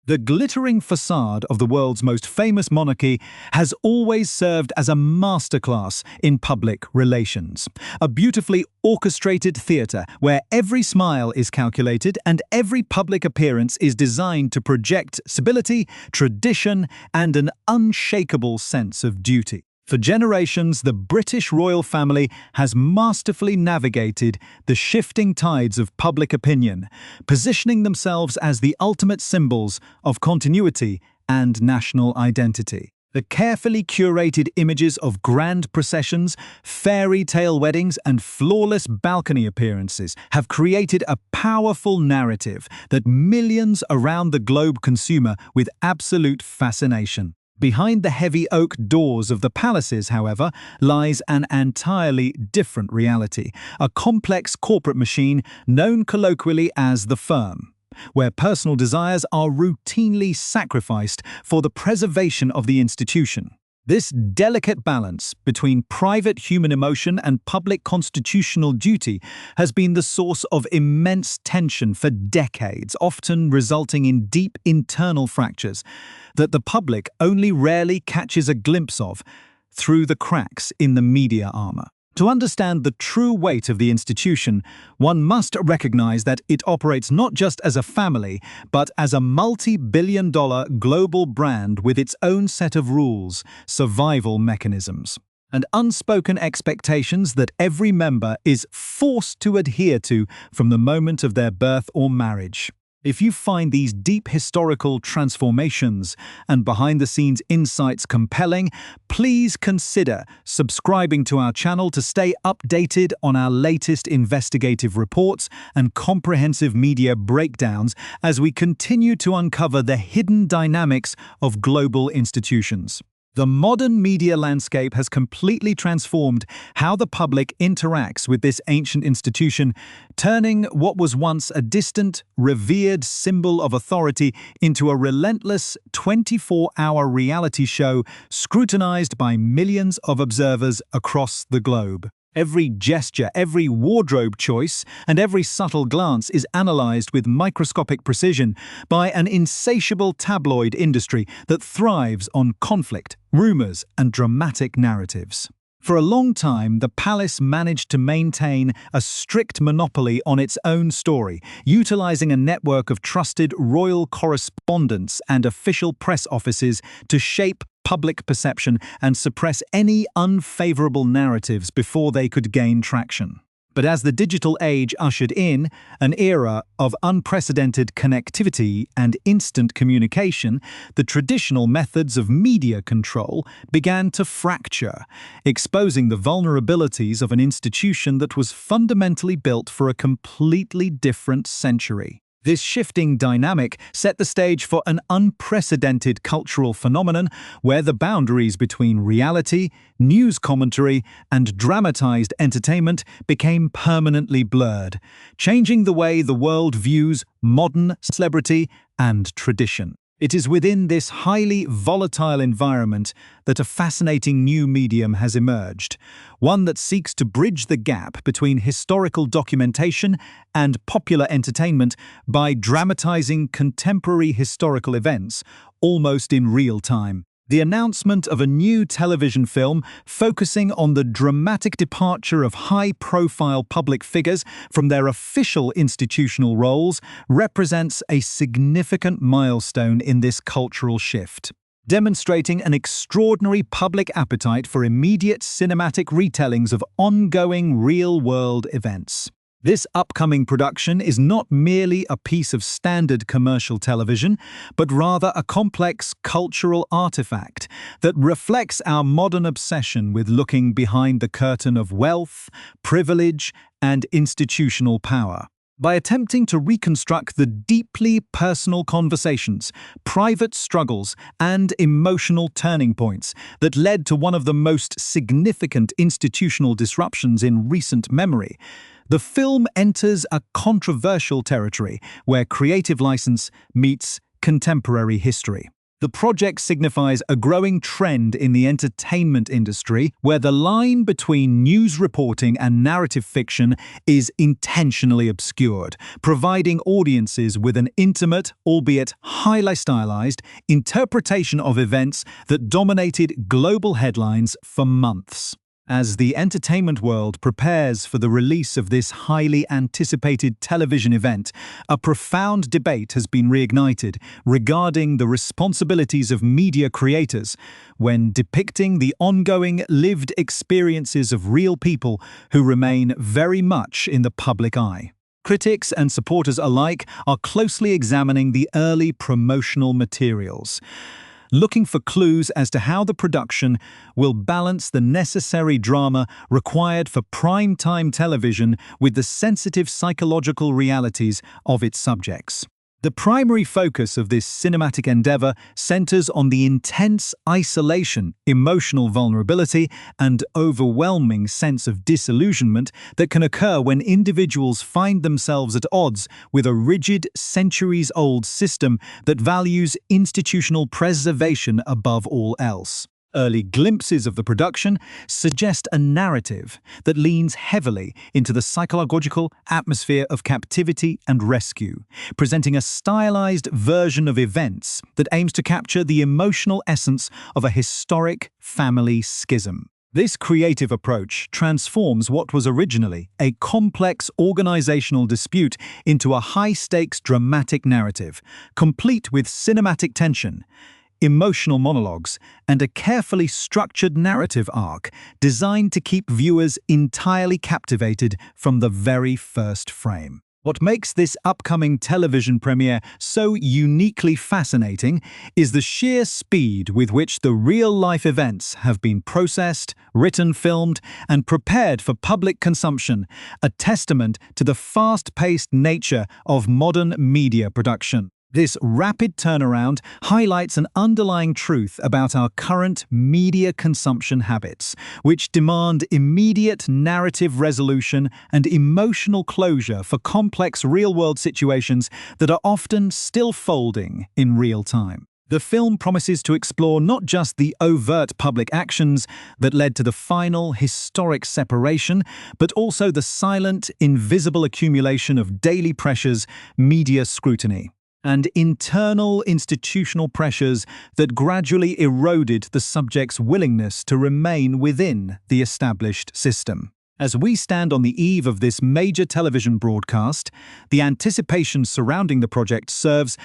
The glittering facade of the world's most famous monarchy has always served as a masterclass in public relations. A beautifully orchestrated theatre where every smile is calculated and every public appearance is designed to project stability, tradition, and an unshakable sense of duty. For generations, the British royal family has masterfully navigated the shifting tides of public opinion, positioning themselves as the ultimate symbols of continuity and national identity. The carefully curated images of grand processions, fairy tale weddings, and flawless balcony appearances have created a powerful narrative that millions around the globe consume with absolute fascination. Behind the heavy oak doors of the palaces, however, lies an entirely different reality, a complex corporate machine known colloquially as the firm, where personal desires are routinely sacrificed for the preservation of the institution. This delicate balance between private human emotion and public constitutional duty has been the source of immense tension for decades, often resulting in deep internal fractures that the public only rarely catches a glimpse of through the cracks in the media armor. To understand the true weight of the institution, one must recognize that it operates not just as a family, but as a multi-billion-dollar global brand with its own set of rules, survival mechanisms, and unspoken expectations that every member is forced to adhere to from the moment of their birth or marriage. If you find these deep historical transformations and behind-the-scenes insights compelling, please consider subscribing to our channel to stay updated on our latest investigative reports and comprehensive media breakdowns as we continue to uncover the hidden dynamics of global institutions. The modern media landscape has completely transformed how the public interacts with this ancient institution, turning what was once a distant, revered symbol of authority into a relentless 24-hour reality show scrutinized by millions of observers across the globe. Every gesture, every wardrobe choice, and every subtle glance is analyzed with microscopic precision by an insatiable tabloid industry that thrives on conflict, rumors, and dramatic narratives. For a long time, the palace managed to maintain a strict monopoly on its own story, utilizing a network of trusted royal correspondents and official press offices to shape public perception and suppress any unfavorable narratives before they could gain traction. But as the digital age ushered in an era of unprecedented connectivity and instant communication, the traditional methods of media control began to fracture, exposing the vulnerabilities of an institution that was fundamentally built for a completely different century. This shifting dynamic set the stage for an unprecedented cultural phenomenon where the boundaries between reality, news commentary, and dramatized entertainment became permanently blurred, changing the way the world views modern celebrity and tradition. It is within this highly volatile environment that a fascinating new medium has emerged, one that seeks to bridge the gap between historical documentation and popular entertainment by dramatizing contemporary historical events almost in real time. The announcement of a new television film focusing on the dramatic departure of high-profile public figures from their official institutional roles represents a significant milestone in this cultural shift, demonstrating an extraordinary public appetite for immediate cinematic retellings of ongoing real-world events. This upcoming production is not merely a piece of standard commercial television, but rather a complex cultural artifact that reflects our modern obsession with looking behind the curtain of wealth, privilege, and institutional power. By attempting to reconstruct the deeply personal conversations, private struggles, and emotional turning points that led to one of the most significant institutional disruptions in recent memory, the film enters a controversial territory where creative license meets contemporary history. The project signifies a growing trend in the entertainment industry where the line between news reporting and narrative fiction is intentionally obscured, providing audiences with an intimate, albeit highly stylized, interpretation of events that dominated global headlines for months. As the entertainment world prepares for the release of this highly anticipated television event, a profound debate has been reignited regarding the responsibilities of media creators when depicting the ongoing lived experiences of real people who remain very much in the public eye. Critics and supporters alike are closely examining the early promotional materials, looking for clues as to how the production will balance the necessary drama required for prime-time television with the sensitive psychological realities of its subjects. The primary focus of this cinematic endeavor centers on the intense isolation, emotional vulnerability, and overwhelming sense of disillusionment that can occur when individuals find themselves at odds with a rigid, centuries-old system that values institutional preservation above all else. Early glimpses of the production suggest a narrative that leans heavily into the psychological atmosphere of captivity and rescue, presenting a stylized version of events that aims to capture the emotional essence of a historic family schism. This creative approach transforms what was originally a complex organizational dispute into a high-stakes dramatic narrative, complete with cinematic tension, emotional monologues, and a carefully structured narrative arc designed to keep viewers entirely captivated from the very first frame. What makes this upcoming television premiere so uniquely fascinating is the sheer speed with which the real-life events have been processed, written, filmed, and prepared for public consumption, a testament to the fast-paced nature of modern media production. This rapid turnaround highlights an underlying truth about our current media consumption habits, which demand immediate narrative resolution and emotional closure for complex real-world situations that are often still folding in real time. The film promises to explore not just the overt public actions that led to the final historic separation, but also the silent, invisible accumulation of daily pressures, media scrutiny, and internal institutional pressures that gradually eroded the subject's willingness to remain within the established system. As we stand on the eve of this major television broadcast, the anticipation surrounding the project serves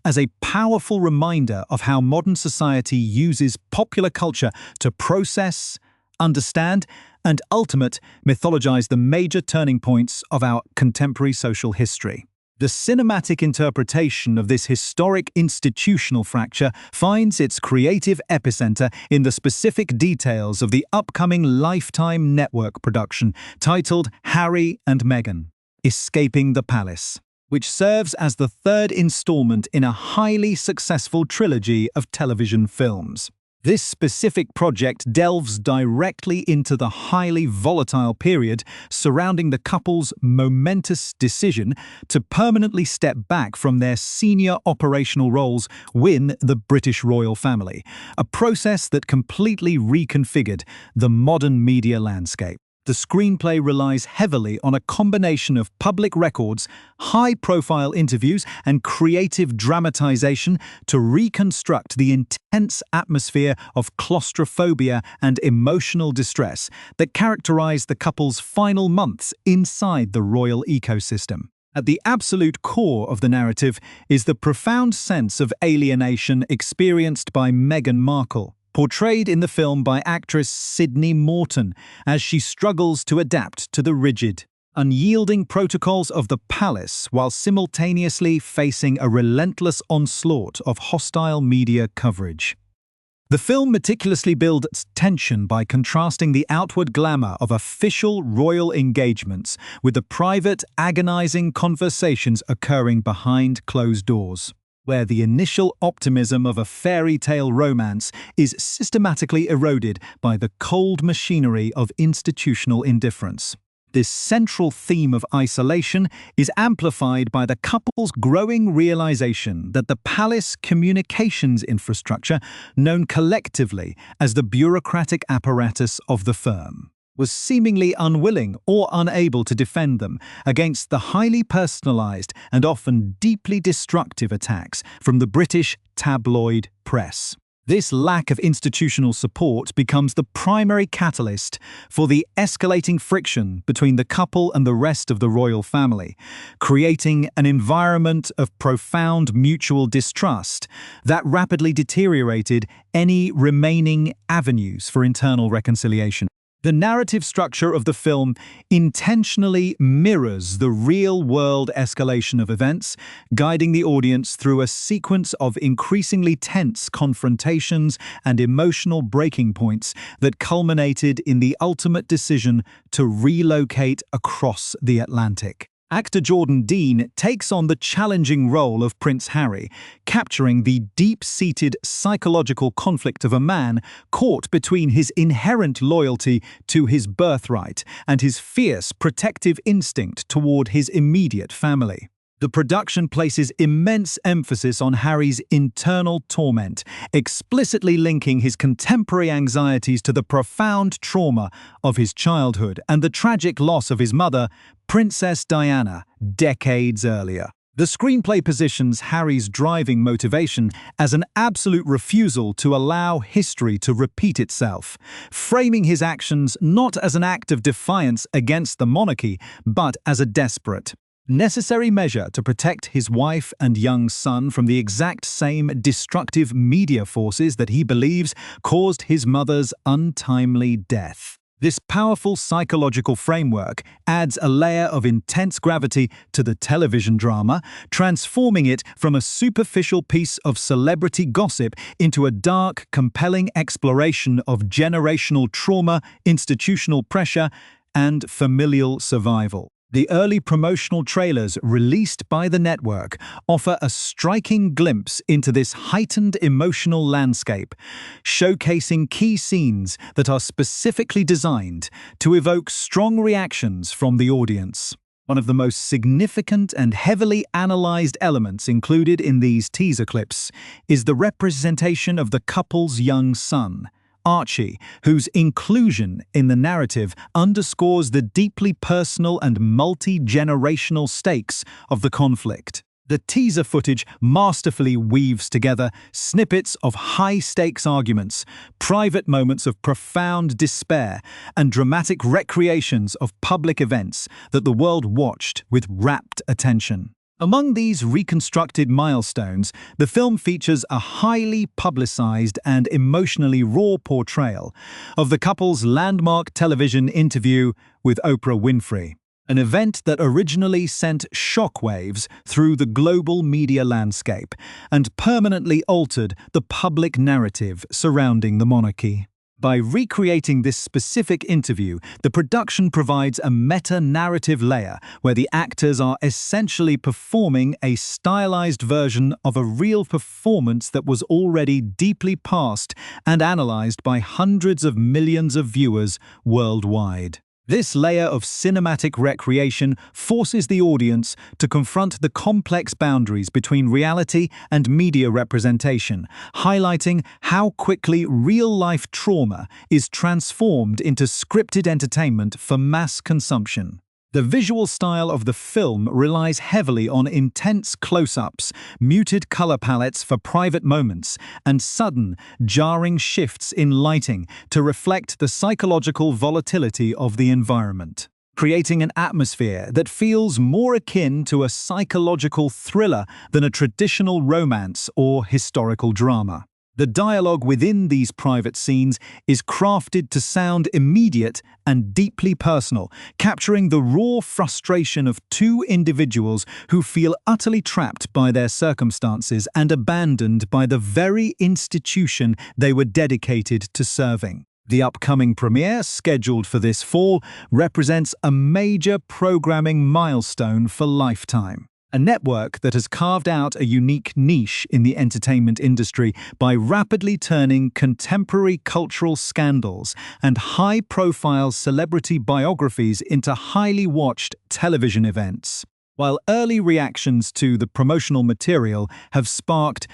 as a powerful reminder of how modern society uses popular culture to process, understand, and ultimately mythologize the major turning points of our contemporary social history. The cinematic interpretation of this historic institutional fracture finds its creative epicenter in the specific details of the upcoming Lifetime network production titled Harry and Meghan: Escaping the Palace, which serves as the third installment in a highly successful trilogy of television films. This specific project delves directly into the highly volatile period surrounding the couple's momentous decision to permanently step back from their senior operational roles within the British royal family, a process that completely reconfigured the modern media landscape. The screenplay relies heavily on a combination of public records, high-profile interviews, and creative dramatization to reconstruct the intense atmosphere of claustrophobia and emotional distress that characterized the couple's final months inside the royal ecosystem. At the absolute core of the narrative is the profound sense of alienation experienced by Meghan Markle, portrayed in the film by actress Sydney Morton as she struggles to adapt to the rigid, unyielding protocols of the palace while simultaneously facing a relentless onslaught of hostile media coverage. The film meticulously builds tension by contrasting the outward glamour of official royal engagements with the private, agonizing conversations occurring behind closed doors, where the initial optimism of a fairy tale romance is systematically eroded by the cold machinery of institutional indifference. This central theme of isolation is amplified by the couple's growing realization that the palace communications infrastructure, known collectively as the bureaucratic apparatus of the firm, was seemingly unwilling or unable to defend them against the highly personalized and often deeply destructive attacks from the British tabloid press. This lack of institutional support becomes the primary catalyst for the escalating friction between the couple and the rest of the royal family, creating an environment of profound mutual distrust that rapidly deteriorated any remaining avenues for internal reconciliation. The narrative structure of the film intentionally mirrors the real-world escalation of events, guiding the audience through a sequence of increasingly tense confrontations and emotional breaking points that culminated in the ultimate decision to relocate across the Atlantic. Actor Jordan Dean takes on the challenging role of Prince Harry, capturing the deep-seated psychological conflict of a man caught between his inherent loyalty to his birthright and his fierce protective instinct toward his immediate family. The production places immense emphasis on Harry's internal torment, explicitly linking his contemporary anxieties to the profound trauma of his childhood and the tragic loss of his mother, Princess Diana, decades earlier. The screenplay positions Harry's driving motivation as an absolute refusal to allow history to repeat itself, framing his actions not as an act of defiance against the monarchy, but as a desperate, necessary measure to protect his wife and young son from the exact same destructive media forces that he believes caused his mother's untimely death. This powerful psychological framework adds a layer of intense gravity to the television drama, transforming it from a superficial piece of celebrity gossip into a dark, compelling exploration of generational trauma, institutional pressure, and familial survival. The early promotional trailers released by the network offer a striking glimpse into this heightened emotional landscape, showcasing key scenes that are specifically designed to evoke strong reactions from the audience. One of the most significant and heavily analyzed elements included in these teaser clips is the representation of the couple's young son, Archie, whose inclusion in the narrative underscores the deeply personal and multi-generational stakes of the conflict. The teaser footage masterfully weaves together snippets of high-stakes arguments, private moments of profound despair, and dramatic recreations of public events that the world watched with rapt attention. Among these reconstructed milestones, the film features a highly publicized and emotionally raw portrayal of the couple's landmark television interview with Oprah Winfrey, an event that originally sent shockwaves through the global media landscape and permanently altered the public narrative surrounding the monarchy. By recreating this specific interview, the production provides a meta-narrative layer where the actors are essentially performing a stylized version of a real performance that was already deeply passed and analyzed by hundreds of millions of viewers worldwide. This layer of cinematic recreation forces the audience to confront the complex boundaries between reality and media representation, highlighting how quickly real-life trauma is transformed into scripted entertainment for mass consumption. The visual style of the film relies heavily on intense close-ups, muted color palettes for private moments, and sudden, jarring shifts in lighting to reflect the psychological volatility of the environment, creating an atmosphere that feels more akin to a psychological thriller than a traditional romance or historical drama. The dialogue within these private scenes is crafted to sound immediate and deeply personal, capturing the raw frustration of two individuals who feel utterly trapped by their circumstances and abandoned by the very institution they were dedicated to serving. The upcoming premiere, scheduled for this fall, represents a major programming milestone for Lifetime. a network that has carved out a unique niche in the entertainment industry by rapidly turning contemporary cultural scandals and high-profile celebrity biographies into highly watched television events. While early reactions to the promotional material have sparked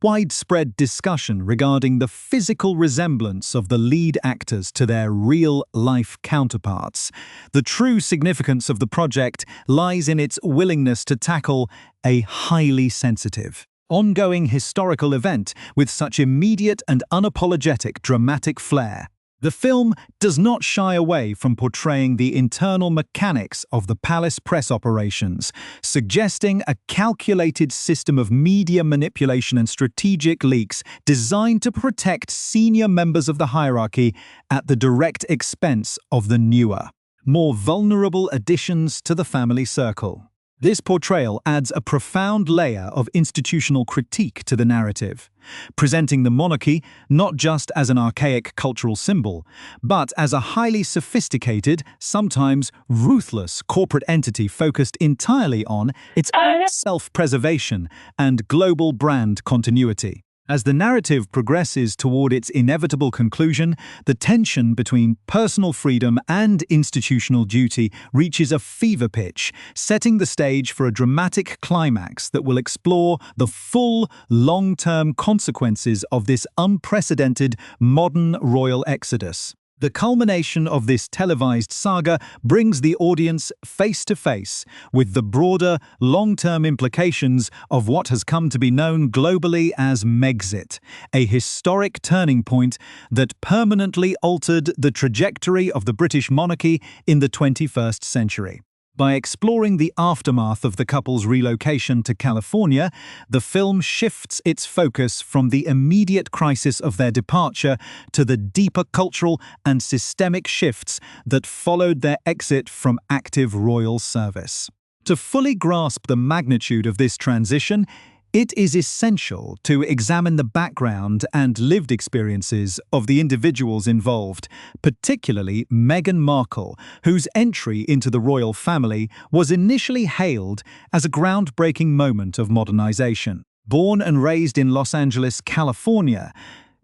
widespread discussion regarding the physical resemblance of the lead actors to their real-life counterparts, the true significance of the project lies in its willingness to tackle a highly sensitive, ongoing historical event with such immediate and unapologetic dramatic flair. The film does not shy away from portraying the internal mechanics of the palace press operations, suggesting a calculated system of media manipulation and strategic leaks designed to protect senior members of the hierarchy at the direct expense of the newer, more vulnerable additions to the family circle. This portrayal adds a profound layer of institutional critique to the narrative, presenting the monarchy not just as an archaic cultural symbol, but as a highly sophisticated, sometimes ruthless corporate entity focused entirely on its self-preservation and global brand continuity. As the narrative progresses toward its inevitable conclusion, the tension between personal freedom and institutional duty reaches a fever pitch, setting the stage for a dramatic climax that will explore the full, long-term consequences of this unprecedented modern royal exodus. The culmination of this televised saga brings the audience face to face with the broader, long-term implications of what has come to be known globally as Megxit, a historic turning point that permanently altered the trajectory of the British monarchy in the 21st century. By exploring the aftermath of the couple's relocation to California, the film shifts its focus from the immediate crisis of their departure to the deeper cultural and systemic shifts that followed their exit from active royal service. To fully grasp the magnitude of this transition, it is essential to examine the background and lived experiences of the individuals involved, particularly Meghan Markle, whose entry into the royal family was initially hailed as a groundbreaking moment of modernization. Born and raised in Los Angeles, California,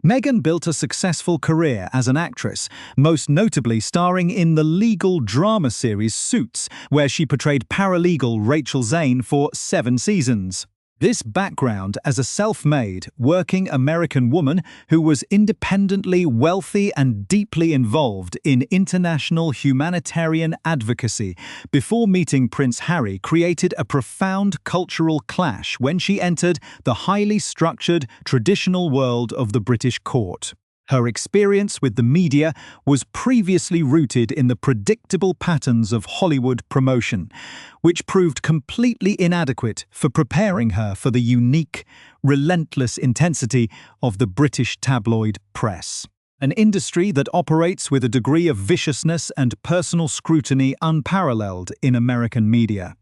Meghan built a successful career as an actress, most notably starring in the legal drama series Suits, where she portrayed paralegal Rachel Zane for 7 seasons. This background as a self-made, working American woman who was independently wealthy and deeply involved in international humanitarian advocacy before meeting Prince Harry created a profound cultural clash when she entered the highly structured, traditional world of the British court. Her experience with the media was previously rooted in the predictable patterns of Hollywood promotion, which proved completely inadequate for preparing her for the unique, relentless intensity of the British tabloid press. An industry that operates with a degree of viciousness and personal scrutiny unparalleled in American media.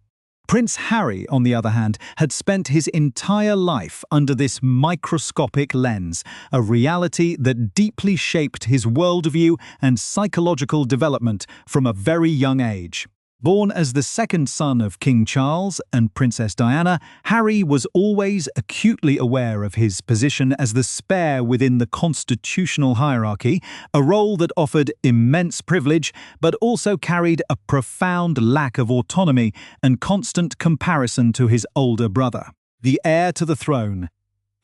Prince Harry, on the other hand, had spent his entire life under this microscopic lens, a reality that deeply shaped his worldview and psychological development from a very young age. Born as the second son of King Charles and Princess Diana, Harry was always acutely aware of his position as the spare within the constitutional hierarchy, a role that offered immense privilege but also carried a profound lack of autonomy and constant comparison to his older brother, the heir to the throne.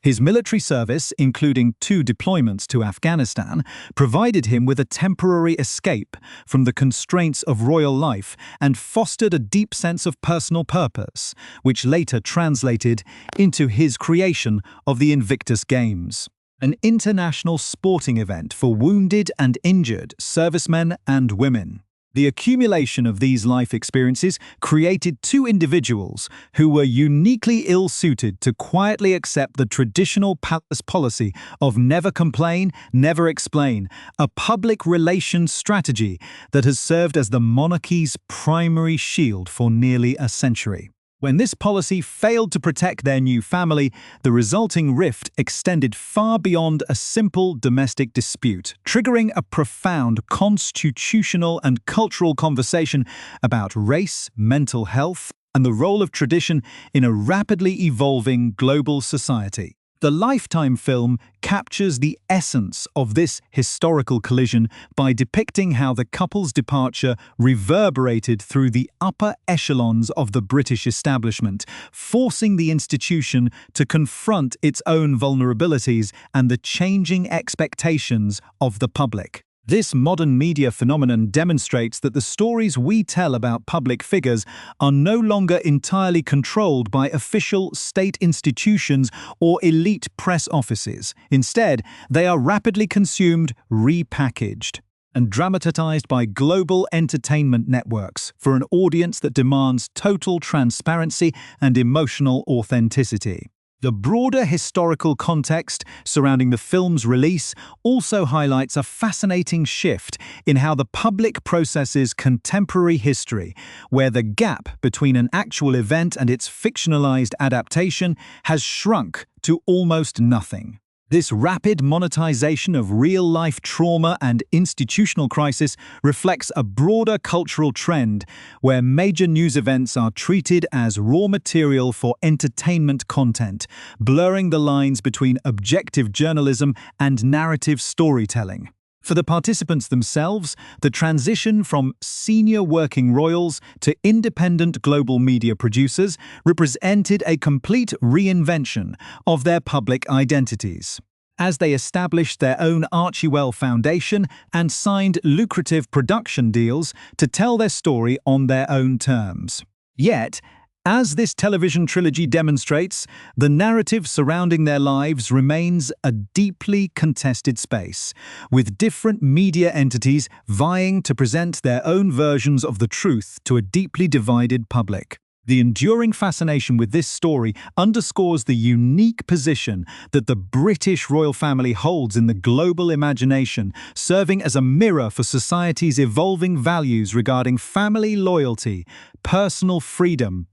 His military service, including 2 deployments to Afghanistan, provided him with a temporary escape from the constraints of royal life and fostered a deep sense of personal purpose, which later translated into his creation of the Invictus Games, an international sporting event for wounded and injured servicemen and women. The accumulation of these life experiences created 2 individuals who were uniquely ill-suited to quietly accept the traditional palace policy of never complain, never explain, a public relations strategy that has served as the monarchy's primary shield for nearly a century. When this policy failed to protect their new family, the resulting rift extended far beyond a simple domestic dispute, triggering a profound constitutional and cultural conversation about race, mental health, and the role of tradition in a rapidly evolving global society. The Lifetime film captures the essence of this historical collision by depicting how the couple's departure reverberated through the upper echelons of the British establishment, forcing the institution to confront its own vulnerabilities and the changing expectations of the public. This modern media phenomenon demonstrates that the stories we tell about public figures are no longer entirely controlled by official state institutions or elite press offices. Instead, they are rapidly consumed, repackaged, and dramatized by global entertainment networks for an audience that demands total transparency and emotional authenticity. The broader historical context surrounding the film's release also highlights a fascinating shift in how the public processes contemporary history, where the gap between an actual event and its fictionalized adaptation has shrunk to almost nothing. This rapid monetization of real-life trauma and institutional crisis reflects a broader cultural trend where major news events are treated as raw material for entertainment content, blurring the lines between objective journalism and narrative storytelling. For the participants themselves, the transition from senior working royals to independent global media producers represented a complete reinvention of their public identities, as they established their own Archewell Foundation and signed lucrative production deals to tell their story on their own terms. Yet, as this television trilogy demonstrates, the narrative surrounding their lives remains a deeply contested space, with different media entities vying to present their own versions of the truth to a deeply divided public. The enduring fascination with this story underscores the unique position that the British royal family holds in the global imagination, serving as a mirror for society's evolving values regarding family loyalty, personal freedom,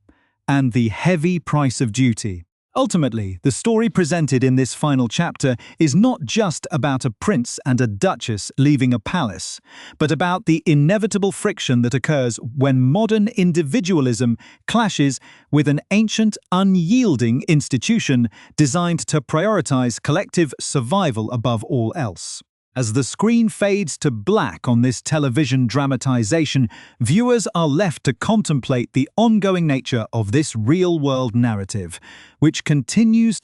and the heavy price of duty. Ultimately, the story presented in this final chapter is not just about a prince and a duchess leaving a palace, but about the inevitable friction that occurs when modern individualism clashes with an ancient, unyielding institution designed to prioritize collective survival above all else. As the screen fades to black on this television dramatization, viewers are left to contemplate the ongoing nature of this real-world narrative, which continues